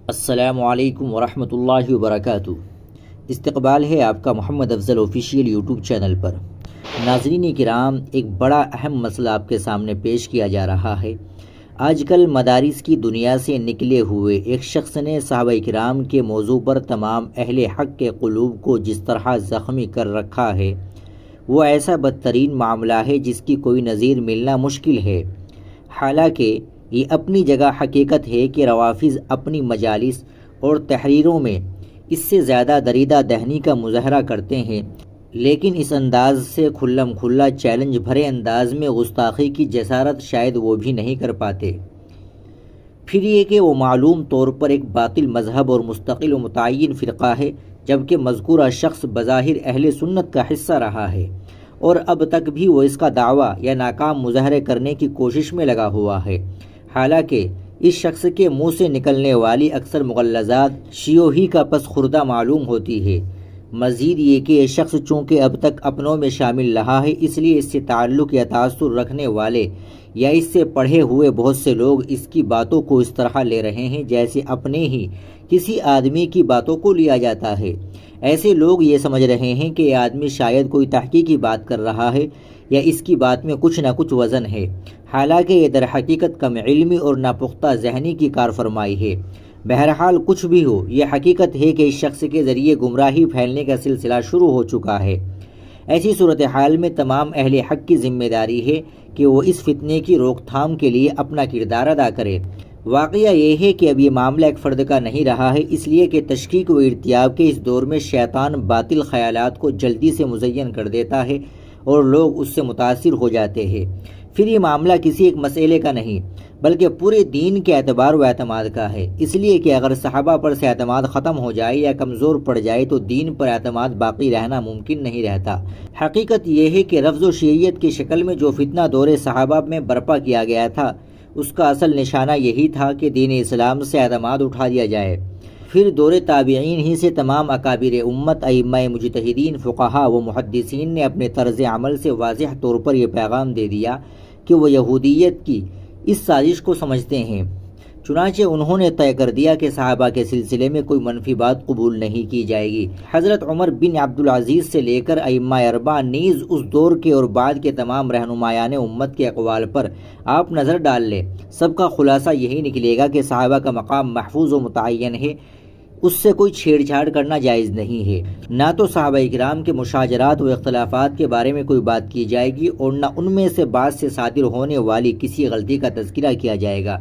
السلام علیکم ورحمۃ اللہ وبرکاتہ۔ استقبال ہے آپ کا محمد افضل آفیشیل یوٹیوب چینل پر۔ ناظرین کرام، ایک بڑا اہم مسئلہ آپ کے سامنے پیش کیا جا رہا ہے۔ آج کل مدارس کی دنیا سے نکلے ہوئے ایک شخص نے صحابہ کرام کے موضوع پر تمام اہل حق کے قلوب کو جس طرح زخمی کر رکھا ہے، وہ ایسا بدترین معاملہ ہے جس کی کوئی نظیر ملنا مشکل ہے۔ حالانکہ یہ اپنی جگہ حقیقت ہے کہ روافض اپنی مجالس اور تحریروں میں اس سے زیادہ دریدہ دہنی کا مظاہرہ کرتے ہیں، لیکن اس انداز سے کھلم کھلا چیلنج بھرے انداز میں گستاخی کی جسارت شاید وہ بھی نہیں کر پاتے۔ پھر یہ کہ وہ معلوم طور پر ایک باطل مذہب اور مستقل و متعین فرقہ ہے، جبکہ مذکورہ شخص بظاہر اہل سنت کا حصہ رہا ہے اور اب تک بھی وہ اس کا دعویٰ یا ناکام مظاہرے کرنے کی کوشش میں لگا ہوا ہے۔ حالانکہ اس شخص کے منہ سے نکلنے والی اکثر مغلظات شیعوں ہی کا پس خوردہ معلوم ہوتی ہے۔ مزید یہ کہ یہ شخص چونکہ اب تک اپنوں میں شامل رہا ہے، اس لیے اس سے تعلق یا تاثر رکھنے والے یا اس سے پڑھے ہوئے بہت سے لوگ اس کی باتوں کو اس طرح لے رہے ہیں جیسے اپنے ہی کسی آدمی کی باتوں کو لیا جاتا ہے۔ ایسے لوگ یہ سمجھ رہے ہیں کہ یہ آدمی شاید کوئی تحقیقی بات کر رہا ہے یا اس کی بات میں کچھ نہ کچھ وزن ہے، حالانکہ یہ در حقیقت کم علمی اور ناپختہ ذہنی کی کار فرمائی ہے۔ بہرحال کچھ بھی ہو، یہ حقیقت ہے کہ اس شخص کے ذریعے گمراہی پھیلنے کا سلسلہ شروع ہو چکا ہے۔ ایسی صورتحال میں تمام اہل حق کی ذمہ داری ہے کہ وہ اس فتنے کی روک تھام کے لیے اپنا کردار ادا کرے۔ واقعہ یہ ہے کہ اب یہ معاملہ ایک فرد کا نہیں رہا ہے، اس لیے کہ تشکیک و ارتیاب کے اس دور میں شیطان باطل خیالات کو جلدی سے مزین کر دیتا ہے اور لوگ اس سے متاثر ہو جاتے ہیں۔ پھر یہ معاملہ کسی ایک مسئلے کا نہیں بلکہ پورے دین کے اعتبار و اعتماد کا ہے، اس لیے کہ اگر صحابہ پر سے اعتماد ختم ہو جائے یا کمزور پڑ جائے تو دین پر اعتماد باقی رہنا ممکن نہیں رہتا۔ حقیقت یہ ہے کہ رفض و شیعیت کی شکل میں جو فتنہ دور صحابہ میں برپا کیا گیا تھا، اس کا اصل نشانہ یہی تھا کہ دین اسلام سے اعتماد اٹھا دیا جائے۔ پھر دور تابعین ہی سے تمام اکابر امت، ائمہ مجتہدین، فقہا و محدثین نے اپنے طرز عمل سے واضح طور پر یہ پیغام دے دیا کہ وہ یہودیت کی اس سازش کو سمجھتے ہیں۔ چنانچہ انہوں نے طے کر دیا کہ صحابہ کے سلسلے میں کوئی منفی بات قبول نہیں کی جائے گی۔ حضرت عمر بن عبدالعزیز سے لے کر ائمہ اربعہ نیز اس دور کے اور بعد کے تمام رہنمایان امت کے اقوال پر آپ نظر ڈال لیں، سب کا خلاصہ یہی نکلے گا کہ صحابہ کا مقام محفوظ و متعین ہے، اس سے کوئی چھیڑ چھاڑ کرنا جائز نہیں ہے۔ نہ تو صحابہ کرام کے مشاجرات و اختلافات کے بارے میں کوئی بات کی جائے گی اور نہ ان میں سے بعض سے صادر ہونے والی کسی غلطی کا تذکرہ کیا جائے گا۔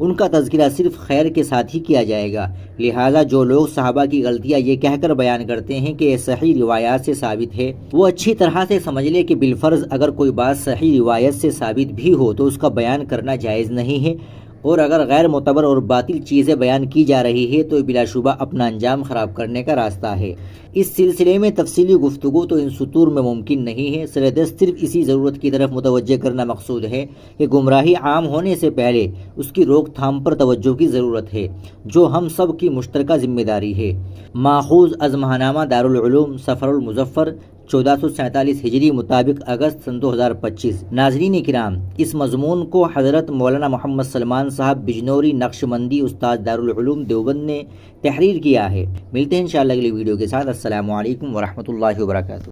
ان کا تذکرہ صرف خیر کے ساتھ ہی کیا جائے گا۔ لہٰذا جو لوگ صحابہ کی غلطیاں یہ کہہ کر بیان کرتے ہیں کہ یہ صحیح روایات سے ثابت ہے، وہ اچھی طرح سے سمجھ لے کہ بالفرض اگر کوئی بات صحیح روایت سے ثابت بھی ہو تو اس کا بیان کرنا جائز نہیں ہے، اور اگر غیر معتبر اور باطل چیزیں بیان کی جا رہی ہے تو بلا شبہ اپنا انجام خراب کرنے کا راستہ ہے۔ اس سلسلے میں تفصیلی گفتگو تو ان سطور میں ممکن نہیں ہے، سردست صرف اسی ضرورت کی طرف متوجہ کرنا مقصود ہے کہ گمراہی عام ہونے سے پہلے اس کی روک تھام پر توجہ کی ضرورت ہے، جو ہم سب کی مشترکہ ذمہ داری ہے۔ ماخوذ از ماہنامہ دارالعلوم صفر المظفر 1447 ہجری مطابق اگست سن 2025۔ ناظرین کرام، اس مضمون کو حضرت مولانا محمد سلمان صاحب بجنوری نقشبندی استاد دارالعلوم دیوبند نے تحریر کیا ہے۔ ملتے ہیں انشاءاللہ اگلی ویڈیو کے ساتھ۔ السلام علیکم ورحمۃ اللہ وبرکاتہ۔